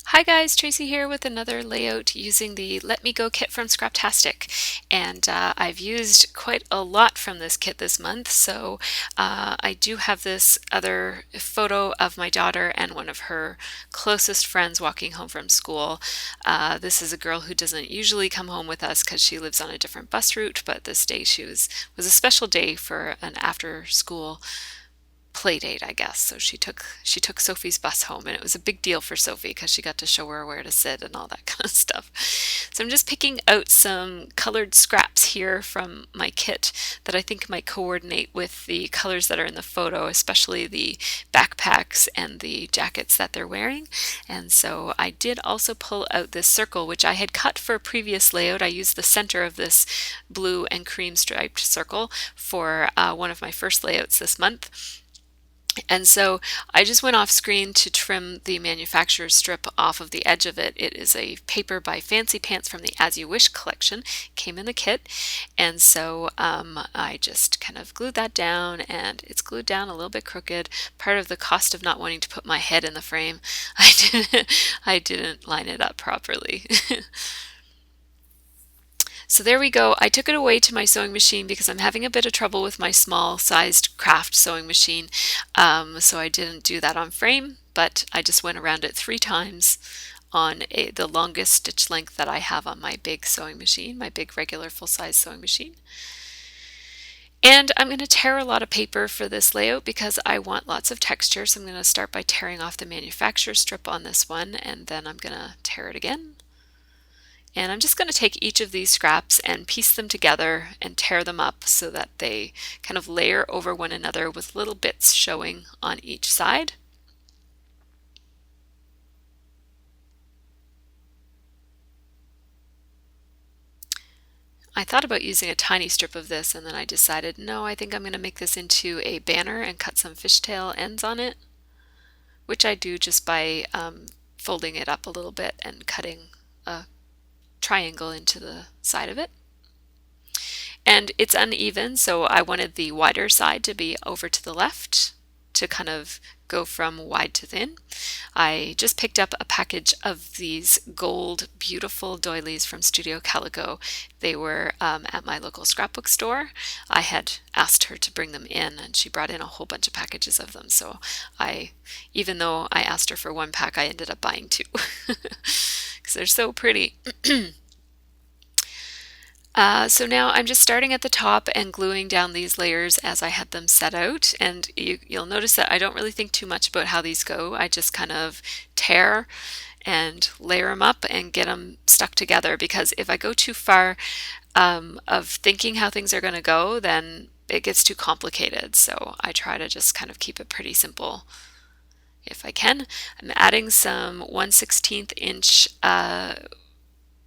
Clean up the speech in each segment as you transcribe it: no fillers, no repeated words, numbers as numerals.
Hi guys, Tracy here with another layout using the Let Me Go kit from Scraptastic, and I've used quite a lot from this kit this month. So I do have this other photo of my daughter and one of her closest friends walking home from school. This is a girl who doesn't usually come home with us because she lives on a different bus route, but this day was a special day for an after school play date, I guess. So she took Sophie's bus home, and it was a big deal for Sophie because she got to show her where to sit and all that kind of stuff. So I'm just picking out some colored scraps here from my kit that I think might coordinate with the colors that are in the photo, especially the backpacks and the jackets that they're wearing. And so I did also pull out this circle, which I had cut for a previous layout. I used the center of this blue and cream striped circle for one of my first layouts this month. And so I just went off screen to trim the manufacturer's strip off of the edge of it. It is a paper by Fancy Pants from the As You Wish collection, came in the kit. And so I just kind of glued that down, and it's glued down a little bit crooked. Part of the cost of not wanting to put my head in the frame, I didn't line it up properly. So there we go. I took it away to my sewing machine because I'm having a bit of trouble with my small sized craft sewing machine. So I didn't do that on frame, but I just went around it 3 times on the longest stitch length that I have on my big sewing machine, my big regular full-size sewing machine. And I'm going to tear a lot of paper for this layout because I want lots of texture. So I'm going to start by tearing off the manufacturer strip on this one, and then I'm going to tear it again. And I'm just going to take each of these scraps and piece them together and tear them up so that they kind of layer over one another with little bits showing on each side. I thought about using a tiny strip of this, and then I decided, no, I think I'm going to make this into a banner and cut some fishtail ends on it, which I do just by folding it up a little bit and cutting a triangle into the side of it. And it's uneven, so I wanted the wider side to be over to the left to kind of go from wide to thin. I just picked up a package of these gold beautiful doilies from Studio Calico. They were at my local scrapbook store. I had asked her to bring them in, and she brought in a whole bunch of packages of them. So even though I asked her for 1 pack, I ended up buying 2 because they're so pretty. So now I'm just starting at the top and gluing down these layers as I had them set out, and you'll notice that I don't really think too much about how these go. I just kind of tear and layer them up and get them stuck together, because if I go too far of thinking how things are going to go, then it gets too complicated. So I try to just kind of keep it pretty simple if I can. I'm adding some 1/16 inch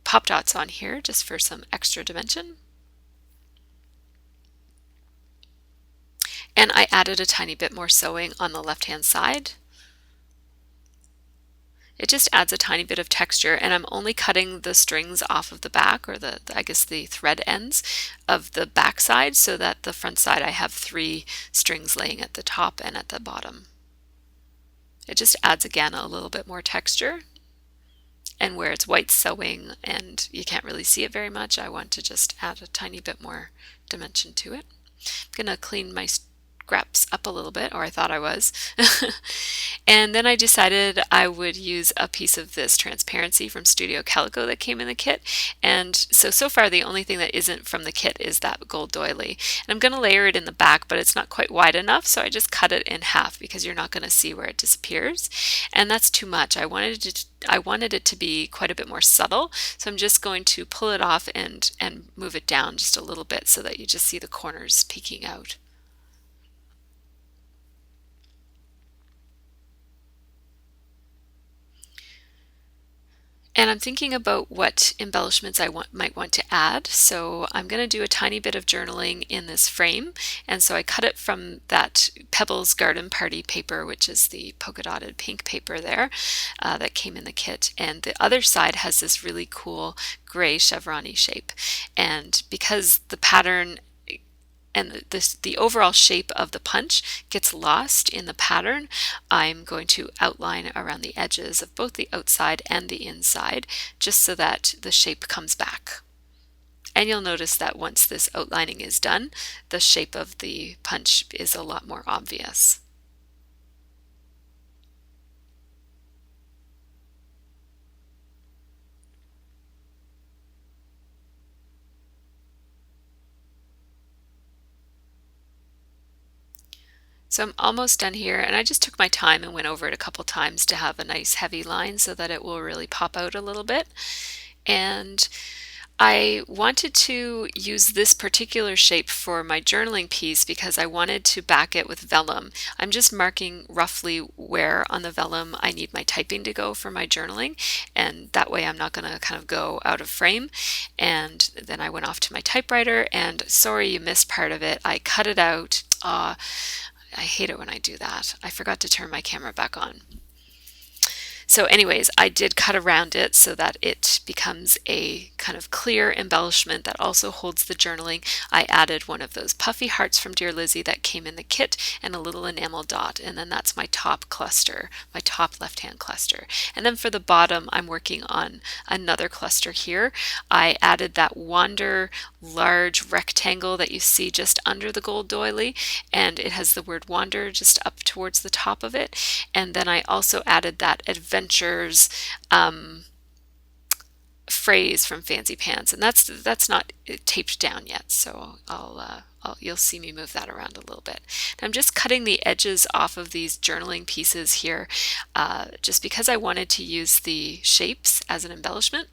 pop dots on here just for some extra dimension. And I added a tiny bit more sewing on the left hand side. It just adds a tiny bit of texture, and I'm only cutting the strings off of the back, or I guess the thread ends of the back side, so that the front side I have 3 strings laying at the top and at the bottom. It just adds again a little bit more texture. And where it's white sewing and you can't really see it very much, I want to just add a tiny bit more dimension to it. I'm going to clean my scraps up a little bit, or I thought I was. And then I decided I would use a piece of this transparency from Studio Calico that came in the kit. And so far the only thing that isn't from the kit is that gold doily. And I'm going to layer it in the back, but it's not quite wide enough, so I just cut it in half because you're not going to see where it disappears. And that's too much. I wanted it to be quite a bit more subtle, so I'm just going to pull it off and move it down just a little bit so that you just see the corners peeking out. And I'm thinking about what embellishments I might want to add. So I'm going to do a tiny bit of journaling in this frame. And so I cut it from that Pebbles Garden Party paper, which is the polka dotted pink paper there that came in the kit. And the other side has this really cool gray chevron-y shape. And because the pattern and the overall shape of the punch gets lost in the pattern, I'm going to outline around the edges of both the outside and the inside, just so that the shape comes back. And you'll notice that once this outlining is done, the shape of the punch is a lot more obvious. So I'm almost done here, and I just took my time and went over it a couple times to have a nice heavy line so that it will really pop out a little bit. And I wanted to use this particular shape for my journaling piece because I wanted to back it with vellum. I'm just marking roughly where on the vellum I need my typing to go for my journaling, and that way I'm not going to kind of go out of frame. And then I went off to my typewriter, and sorry you missed part of it. I cut it out. I hate it when I do that. I forgot to turn my camera back on. So anyways, I did cut around it so that it becomes a kind of clear embellishment that also holds the journaling. I added one of those puffy hearts from Dear Lizzie that came in the kit and a little enamel dot, and then that's my top cluster, my top left-hand cluster. And then for the bottom, I'm working on another cluster here. I added that Wander large rectangle that you see just under the gold doily, and it has the word Wander just up towards the top of it. And then I also added that Adventures phrase from Fancy Pants, and that's not taped down yet, so you'll see me move that around a little bit. And I'm just cutting the edges off of these journaling pieces here, just because I wanted to use the shapes as an embellishment.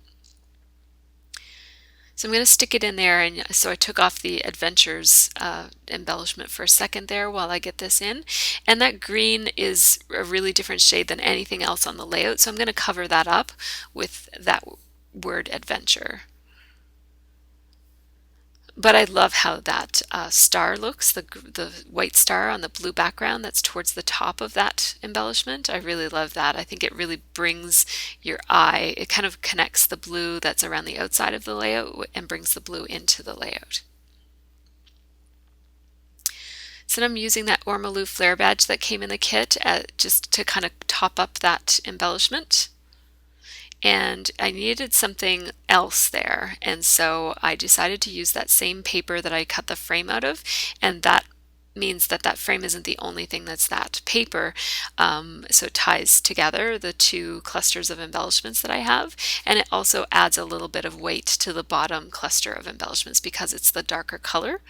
So I'm going to stick it in there, and so I took off the Adventures embellishment for a second there while I get this in. And that green is a really different shade than anything else on the layout, so I'm going to cover that up with that word Adventure. But I love how that star looks, the white star on the blue background that's towards the top of that embellishment. I really love that. I think it really brings your eye, it kind of connects the blue that's around the outside of the layout and brings the blue into the layout. So I'm using that Ormolu flare badge that came in the kit just to kind of top up that embellishment. And I needed something else there, and so I decided to use that same paper that I cut the frame out of, and that means that that frame isn't the only thing that's that paper, so it ties together the two clusters of embellishments that I have, and it also adds a little bit of weight to the bottom cluster of embellishments because it's the darker color,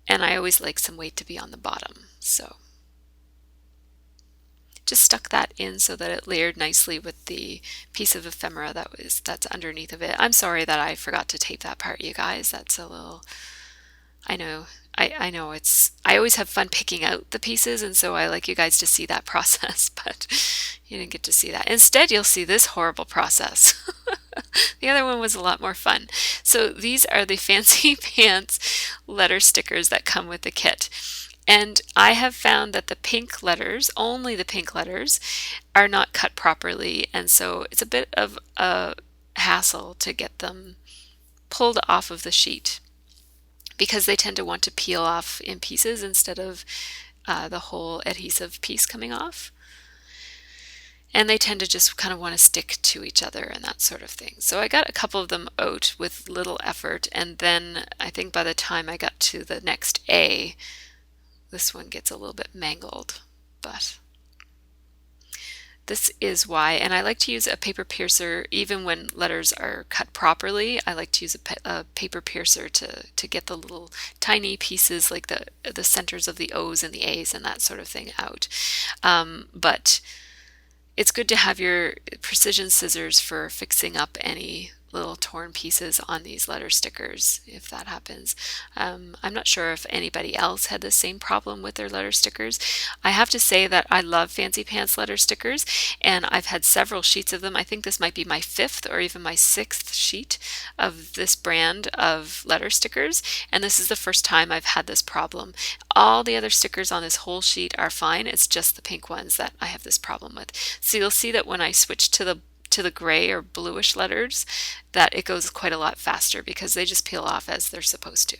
and I always like some weight to be on the bottom. So just stuck that in so that it layered nicely with the piece of ephemera that's underneath of it. I'm sorry that I forgot to tape that part, you guys. That's a little, I know, I know I always have fun picking out the pieces, and so I like you guys to see that process, but you didn't get to see that. Instead, you'll see this horrible process. The other one was a lot more fun. So these are the Fancy Pants letter stickers that come with the kit. And I have found that the pink letters, only the pink letters, are not cut properly, and so it's a bit of a hassle to get them pulled off of the sheet because they tend to want to peel off in pieces instead of the whole adhesive piece coming off. And they tend to just kind of want to stick to each other and that sort of thing. So I got a couple of them out with little effort, and then I think by the time I got to the next A, this one gets a little bit mangled, but this is why. And I like to use a paper piercer even when letters are cut properly. I like to use a paper piercer to get the little tiny pieces like the centers of the O's and the A's and that sort of thing out. But it's good to have your precision scissors for fixing up any little torn pieces on these letter stickers if that happens. I'm not sure if anybody else had the same problem with their letter stickers. I have to say that I love Fancy Pants letter stickers, and I've had several sheets of them. I think this might be my 5th or even my 6th sheet of this brand of letter stickers, and this is the first time I've had this problem. All the other stickers on this whole sheet are fine. It's just the pink ones that I have this problem with. So you'll see that when I switch to to the gray or bluish letters, that it goes quite a lot faster because they just peel off as they're supposed to.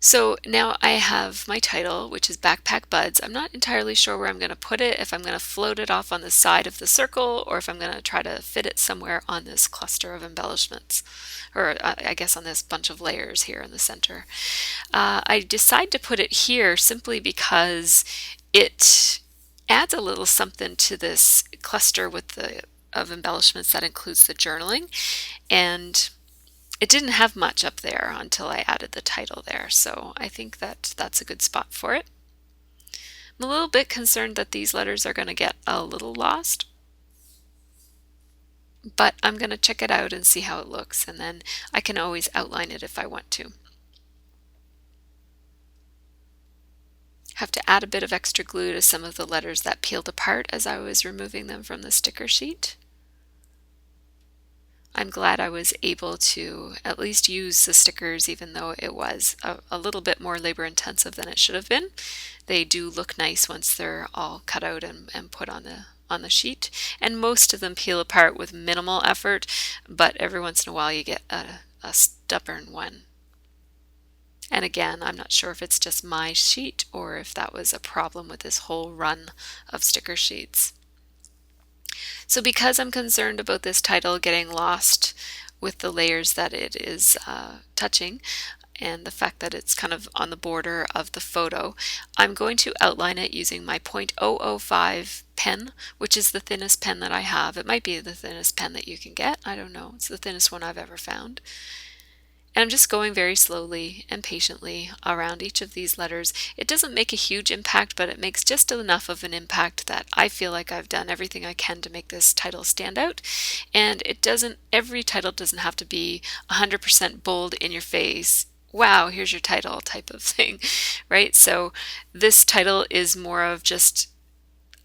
So now I have my title, which is Backpack Buds. I'm not entirely sure where I'm going to put it, if I'm going to float it off on the side of the circle or if I'm going to try to fit it somewhere on this cluster of embellishments, or I guess on this bunch of layers here in the center. I decide to put it here simply because it adds a little something to this cluster of embellishments that includes the journaling, and it didn't have much up there until I added the title there, so I think that that's a good spot for it. I'm a little bit concerned that these letters are going to get a little lost, but I'm going to check it out and see how it looks, and then I can always outline it if I want to. Have to add a bit of extra glue to some of the letters that peeled apart as I was removing them from the sticker sheet. I'm glad I was able to at least use the stickers, even though it was a little bit more labor intensive than it should have been. They do look nice once they're all cut out and put on the sheet, and most of them peel apart with minimal effort, but every once in a while you get a stubborn one. And again, I'm not sure if it's just my sheet or if that was a problem with this whole run of sticker sheets. So because I'm concerned about this title getting lost with the layers that it is touching, and the fact that it's kind of on the border of the photo, I'm going to outline it using my .005 pen, which is the thinnest pen that I have. It might be the thinnest pen that you can get. I don't know. It's the thinnest one I've ever found. And I'm just going very slowly and patiently around each of these letters. It doesn't make a huge impact, but it makes just enough of an impact that I feel like I've done everything I can to make this title stand out. And every title doesn't have to be 100% bold in your face. Wow, here's your title type of thing, right? So this title is more of just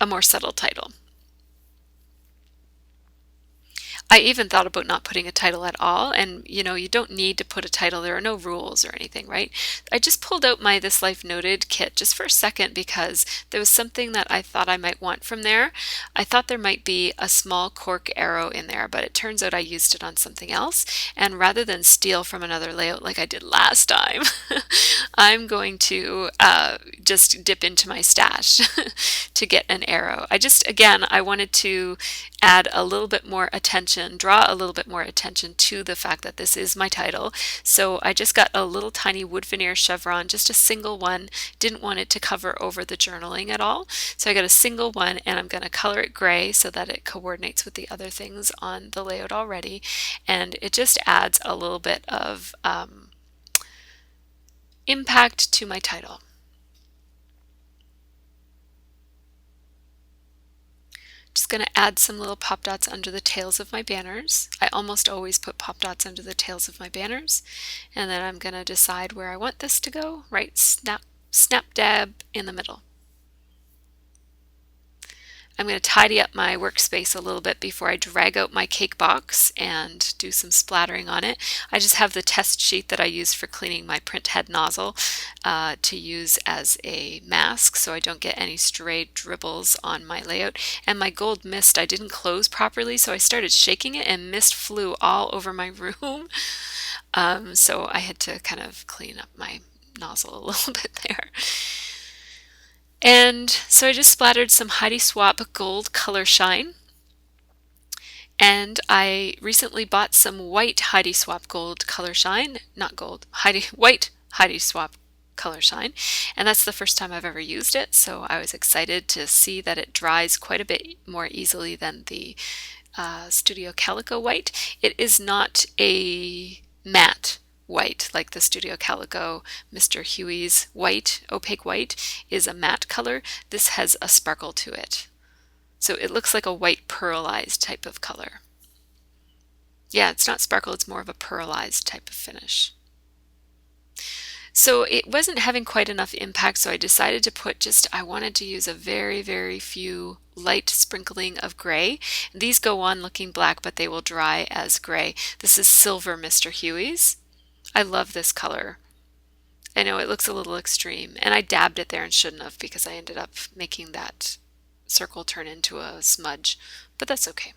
a more subtle title. I even thought about not putting a title at all, and you don't need to put a title. There are no rules or anything, right? I just pulled out my This Life Noted kit just for a second because there was something that I thought I might want from there. I thought there might be a small cork arrow in there, but it turns out I used it on something else, and rather than steal from another layout like I did last time, I'm going to just dip into my stash to get an arrow. Again, I wanted to add a little bit more attention, draw a little bit more attention to the fact that this is my title. So I just got a little tiny wood veneer chevron, just a single one. Didn't want it to cover over the journaling at all. So I got a single one, and I'm going to color it gray so that it coordinates with the other things on the layout already. And it just adds a little bit of impact to my title. Just going to add some little pop dots under the tails of my banners. I almost always put pop dots under the tails of my banners, and then I'm going to decide where I want this to go, right snap dab in the middle. I'm going to tidy up my workspace a little bit before I drag out my cake box and do some splattering on it. I just have the test sheet that I use for cleaning my print head nozzle to use as a mask so I don't get any stray dribbles on my layout. And my gold mist I didn't close properly, so I started shaking it and mist flew all over my room. So I had to kind of clean up my nozzle a little bit there. And so I just splattered some Heidi Swapp Gold Color Shine. And I recently bought some white Heidi Swapp Gold Color Shine, not gold, white Heidi Swapp Color Shine. And that's the first time I've ever used it, so I was excited to see that it dries quite a bit more easily than the Studio Calico white. It is not a matte white like the Studio Calico. Mr. Huey's white, opaque white, is a matte color. This has a sparkle to it. So it looks like a white pearlized type of color. Yeah, it's not sparkle, it's more of a pearlized type of finish. So it wasn't having quite enough impact, so I decided to put I wanted to use a very, very few light sprinkling of gray. These go on looking black, but they will dry as gray. This is Silver Mr. Huey's. I love this color. I know it looks a little extreme, and I dabbed it there and shouldn't have because I ended up making that circle turn into a smudge, but that's okay.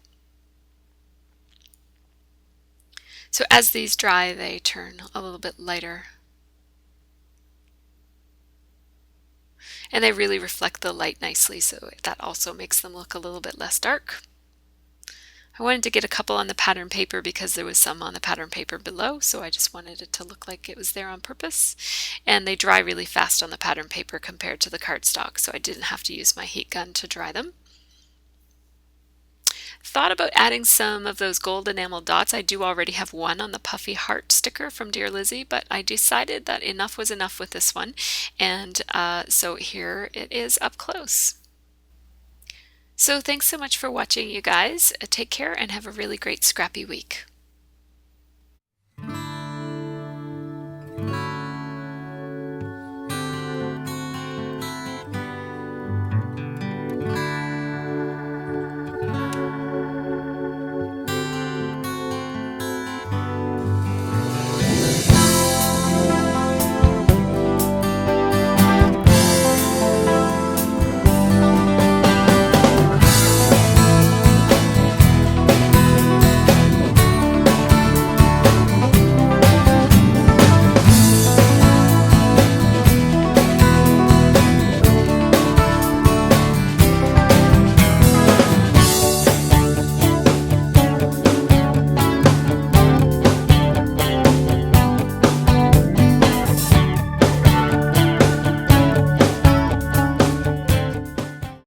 So as these dry, they turn a little bit lighter. And they really reflect the light nicely, so that also makes them look a little bit less dark. I wanted to get a couple on the pattern paper because there was some on the pattern paper below, so I just wanted it to look like it was there on purpose. And they dry really fast on the pattern paper compared to the cardstock, so I didn't have to use my heat gun to dry them. Thought about adding some of those gold enamel dots. I do already have one on the puffy heart sticker from Dear Lizzie, but I decided that enough was enough with this one, and so here it is up close. So thanks so much for watching, you guys. Take care and have a really great scrappy week.